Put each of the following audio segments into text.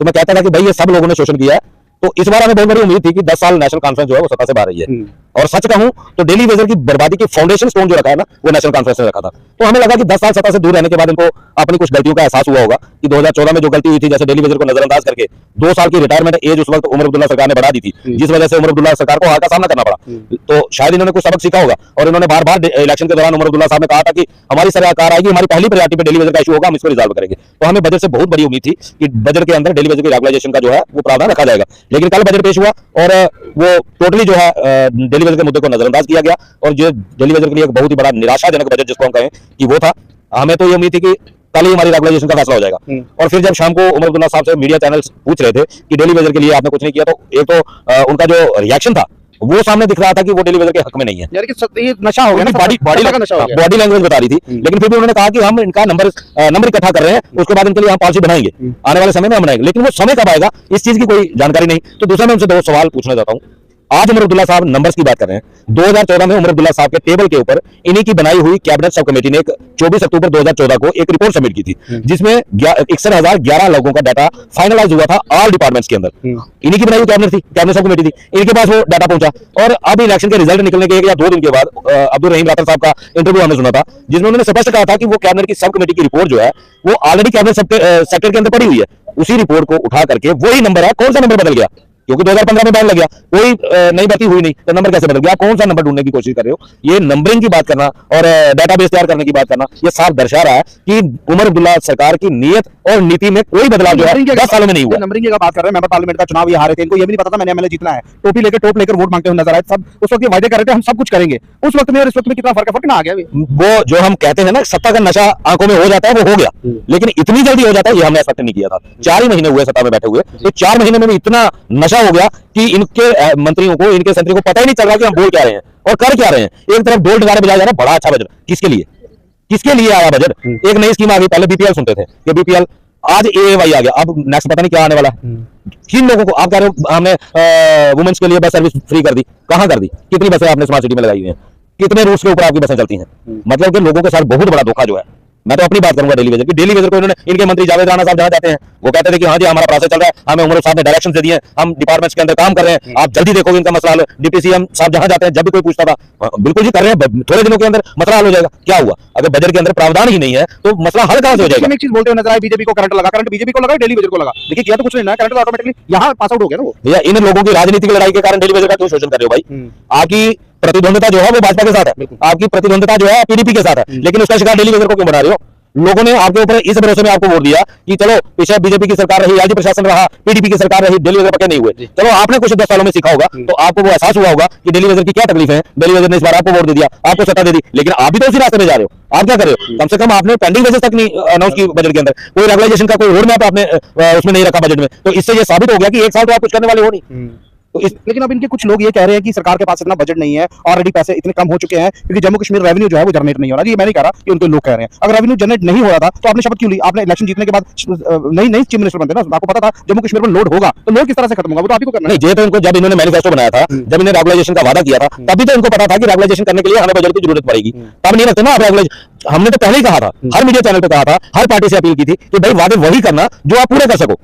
तो मैं कहता था कि भाई ये सब लोगों ने शोषण किया है। तो इस बार हमें बहुत बड़ी उम्मीद थी कि 10 साल नेशनल कॉन्फ्रेंस जो है वो सत्ता से बाहर रही है। और सच कहूं तो डेली वेजर की बर्बादी की फाउंडेशन स्टोन जो रखा है ना, वो नेशनल कॉन्फ्रेंस ने रखा था। तो हमें लगा कि 10 साल सत्ता से दूर रहने के बाद इनको अपनी कुछ गलतियों का एहसास हुआ होगा कि 2014 में जो गलती हुई थी, जैसे डेली वेजर को नजरअंदाज करके 2 साल की रिटायरमेंट एज उस वक्त उमर अब्दुल्ला सरकार ने बढ़ा दी थी, जिस वजह से उमर अब्दुल्ला सरकार को हार का सामना करना पड़ा। तो शायद इन्होंने कुछ सबक सीखा होगा और इन्होंने बार बार इलेक्शन के दौरान उमर अब्दुल्ला साहब ने कहा था कि हमारी सरकार आएगी, हमारी पहली प्रायोरिटी पे डेली वेजर का इशू होगा, हम इसको रिजॉल्व करेंगे। तो हमें बजट से बहुत बड़ी उम्मीद थी कि बजट के अंदर डेली वेजर की रेगुलाइजेशन का जो है वो प्रावधान रखा जाएगा। लेकिन कल बजट पेश हुआ और वो टोटली जो है डेली वेजर के मुद्दे को नजरअंदाज किया गया और जो डेली वेजर के लिए एक बहुत ही बड़ा निराशाजनक बजट जिसको हम कहें कि वो था। हमें तो ये उम्मीद थी कि कल ही हमारी रेगुलाइजेशन का फैसला हो जाएगा। और फिर जब शाम को उमर अब्दुल्ला साहब से मीडिया चैनल्स पूछ रहे थे कि डेली वेजर के लिए आपने कुछ नहीं किया, तो एक तो उनका जो रिएक्शन था वो सामने दिख रहा था कि वो डेली वेजर के हक में नहीं है, यानी कि ये नशा हो गया ना, बॉडी लैंग्वेज बता रही थी। लेकिन फिर भी उन्होंने कहा कि हम इनका नंबर इकट्ठा कर रहे हैं, उसके बाद इनके लिए हम पॉलिसी बनाएंगे, आने वाले समय में हम बनाएंगे। लेकिन वो समय कब आएगा इस चीज की कोई जानकारी नहीं। तो दूसरा मैं उनसे 2 सवाल पूछना चाहता हूँ। आज उमर अब्दुल्ला साहब नंबर्स की बात कर रहे हैं। 2014 में उमर अब्दुल्ला साहब के टेबल के ऊपर इन्हीं की बनाई हुई कैबिनेट सब कमेटी ने 24 अक्टूबर 2014 को एक रिपोर्ट सबमिट की थी, जिसमें 61,011 लोगों का डाटा फाइनलाइज हुआ था ऑल डिपार्टमेंट्स के अंदर। इन्हीं की बनाई हुई कैबिनेट सब कमेटी थी, इनके पास वो डाटा पहुंचा। और अब इलेक्शन के रिजल्ट निकलने के 1 या 2 दिन के बाद अब्दुल रहीम राठौर साहब का इंटरव्यू हमने सुना था, जिसमें उन्होंने स्पष्ट कहा था कि वो कैबिनेट की सब कमेटी की रिपोर्ट जो है वो ऑलरेडी कैबिनेट सेक्टर के अंदर पड़ी हुई है। उसी रिपोर्ट को उठा करके वही नंबर है, कौन सा नंबर बदल गया? क्योंकि 2015 में बैन लग गया, कोई नई भर्ती हुई नहीं, तो नंबर कैसे बदल गया? कौन सा नंबर ढूंढने की कोशिश कर रहे हो? ये नंबरिंग की बात करना और डेटाबेस तैयार करने की बात करना, ये साफ दर्शा रहा है कि उमर अब्दुल्ला सरकार की नीयत और नीति में कोई बदलाव जो है 10 सालों में नहीं हुआ। नंबरिंग की बात कर रहे हैं, मेंबर पार्लियामेंट का चुनाव ये हारे थे, इनको ये भी नहीं पता था मैंने एमएलए जीतना है, टोपी लेकर टोप लेकर वोट मांगते हुए नजर आए। सब उस वक्त ये वायदे कर रहे थे हम सब कुछ करेंगे, उस वक्त में और इस वक्त में कितना फर्क ना आ गया। वो जो हम कहते हैं ना सत्ता का नशा आंखों में हो जाता है, वो हो गया, लेकिन इतनी जल्दी हो जाता है ये हमने एक्सपेक्ट नहीं किया था। 4 ही महीने हुए सत्ता में बैठे हुए, तो 4 महीने में भी इतना नशा हो गया कि इनके मंत्रियों को, इनके संतरियों को पता ही नहीं चल रहा कि हम बोल क्या रहे हैं और कर क्या रहे हैं। एक तरफ ढोल नगाड़े बजाया जा रहा है, बड़ा अच्छा बजट किसके लिए आया बजट? एक नई स्कीम आ गई, पहले बीपीएल सुनते थे कि बीपीएल, आज एएवाई आ गया, अब नेक्स्ट पता नहीं क्या आने वाला है। किन लोगों को आप कह रहे हो हमने वुमेन्स के लिए बस सर्विस फ्री कर दी? कहां कर दी? कितनी बसें आपने स्मार्ट सिटी में लगाई हुई हैं? कितने रूट्स के ऊपर आपकी बसें चलती हैं? मतलब कि लोगों के साथ बहुत बड़ा धोखा जो है। मैं तो अपनी बात करूंगा डेली वेजर की। डेली वेजर को इन्होंने, इनके मंत्री जावेद राणा साहब जहां जाते हैं वो कहते थे कि हाँ जी हमारा प्रोसेस चल रहा है, हमें उमर साहब ने डायरेक्शन दे दिए, हम डिपार्टमेंट्स के अंदर काम कर रहे हैं, आप जल्दी देखोगे इनका मसला हल। डिप्टी सीएम साहब जहां जाते हैं जब भी कोई पूछता था बिल्कुल जी कर रहे हैं, थोड़े दिनों के अंदर मसला हल हो जाएगा। क्या हुआ? अगर बजट के अंदर प्रावधान ही नहीं है तो मसला हल कहां से हो जाएगा? एक चीज बोलते हुए नजर आया, बीजेपी को करंट लगा, करंट बीजेपी को लगा, डेली वेजर को लगा। देखिए किया तो कुछ नहीं ना, करंट ऑटोमेटिकली यहां पास आउट हो गया ना वो। भैया इन लोगों की राजनीतिक लड़ाई के कारण डेली वेजर का क्यों शोषण कर रहे हो भाई? आपकी प्रतिद्वंदता जो है वो भाजपा के साथ है, आपकी प्रतिद्वंदता जो है पीडीपी के साथ है, लेकिन उसका शिकार डेली वेजर को क्यों बना रहे हो? लोगों ने आपके ऊपर इस भरोसे में आपको वोट दिया कि चलो पीछे बीजेपी की सरकार रही, एलजी प्रशासन रहा, पीडीपी की सरकार रही, डेली वेजर पक्के नहीं हुए। चलो आपने कुछ 10 सालों में सीखा होगा, तो आपको वो एहसास हुआ होगा कि डेली वेजर की क्या तकलीफ है। डेली वेजर ने इस बार आपको वोट दे दिया, आपको सत्ता दे दी, लेकिन आप भी तो उसी रास्ते में जा रहे हो। आप क्या कर रहे हो? कम से कम आपने पेंडिंग वेजेस तक नहीं अनाउंस की बजट के अंदर, कोई रेगुलाइजेशन का कोई रोड मैप आपने उसमें नहीं रखा बजट में। तो इससे ये साबित हो गया कि 1 साल तो आप कुछ करने वाले हो नहीं। तो लेकिन अब इनके कुछ लोग ये कह रहे हैं कि सरकार के पास इतना बजट नहीं है, ऑलरेडी पैसे इतने कम हो चुके हैं क्योंकि जम्मू कश्मीर रेवेन्यू जो है वो जनरेट नहीं हो रहा। ये मैं नहीं कह रहा, कि उनके लोग कह रहे हैं। अगर रेवेन्यू जनरेट नहीं हो रहा था तो आपने शपथ क्यों ली? आपने इलेक्शन जीतने के बाद नई चीफ मिनिस्टर बनते ना, आपको पता था जम्मू कश्मीर में लोड होगा, तो लोड किस तरह से खत्म होगा वो तो आप ही को करना है। नहीं, ये तो इनको जब इन्होंने मैनिफेस्टो बनाया था, जब इन्हें रेगुलाइजेशन का वादा किया था, तभी तो इनको पता था कि रेगुलाइजेशन करने के लिए हमें बजट की जरूरत पड़ेगी। तब नहीं रखते ना आप रेगुलाइजेशन। हमने तो पहले ही कहा था, हर मीडिया चैनल पे कहा था, हर पार्टी से अपील की थी कि भाई वादे वही करना जो आप पूरे कर सको,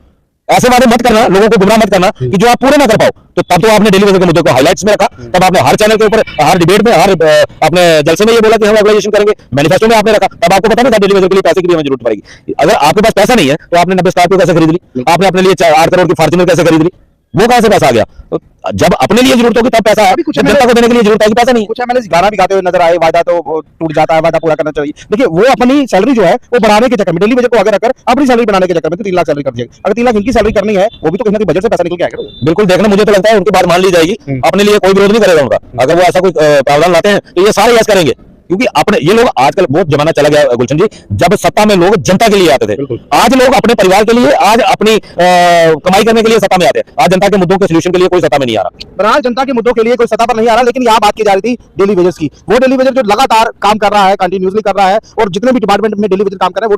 ऐसे वादे मत करना, लोगों को गुमराह मत करना कि जो आप पूरे ना कर पाओ। तो तब तो आपने डेली वेजर के मुद्दे को हाईलाइट्स में रखा, तब आपने हर चैनल के ऊपर, हर डिबेट में, हर अपने जलसे में ये बोला कि हम रेगुलाइजेशन करेंगे, मैनिफेस्टो में आपने रखा। तब आपको पता नहीं था डेली वेजर के लिए पैसे की भी हमें जरूरत पड़ेगी। अगर आपके पास पैसा नहीं है तो आपने 90 स्कॉर्पियो कैसे खरीद ली? आपने अपने लिए 8 करोड़ की फॉर्च्यूनर कैसे खरीद ली? वो कहां से पैसा आ गया? तो जब अपने लिए जरूरत होगी तब पैसा है, जब जनता को देने के लिए जरूरत आएगी पैसा नहीं। कुछ एमएलए गाना भी गाते हुए नजर आए, वादा तो टूट जाता है, वादा पूरा करना चाहिए। देखिए वो अपनी सैलरी जो है वो बढ़ाने के चक्कर में, डेली वेजर को आगे रखकर अपनी सैलरी बढ़ाने के चक्कर में 3 लाख सैलरी कर दिया। अगर 3 लाख इनकी सैलरी करनी है, वो भी तो कहीं ना कहीं बजट से पैसा निकल के आएगा। बिल्कुल देखना, मुझे तो लगता है उनकी बात मान ली जाएगी, अपने लिए कोई विरोध नहीं करेगा उनका। अगर वो ऐसा कोई प्रावधान लाते हैं तो ये सारे यस करेंगे, क्योंकि अपने ये लोग आजकल बहुत जमाना चला गया गुलशन जी, जब सत्ता में लोग जनता के लिए आते थे। आज लोग अपने परिवार के लिए, आज अपनी कमाई करने के लिए सत्ता में आते हैं। आज जनता के मुद्दों के सलूशन के लिए कोई सत्ता में नहीं आ रहा। बहरहाल जनता के मुद्दों के लिए कोई सत्ता पर नहीं आ रहा, लेकिन यहाँ बात की जा रही थी डेली वेजर्स की। वो डेली वेजर जो लगातार काम कर रहा है, कंटिन्यूअसली कर रहा है, और जितने भी डिपार्टमेंट में डेली वेजर काम कर रहा है वो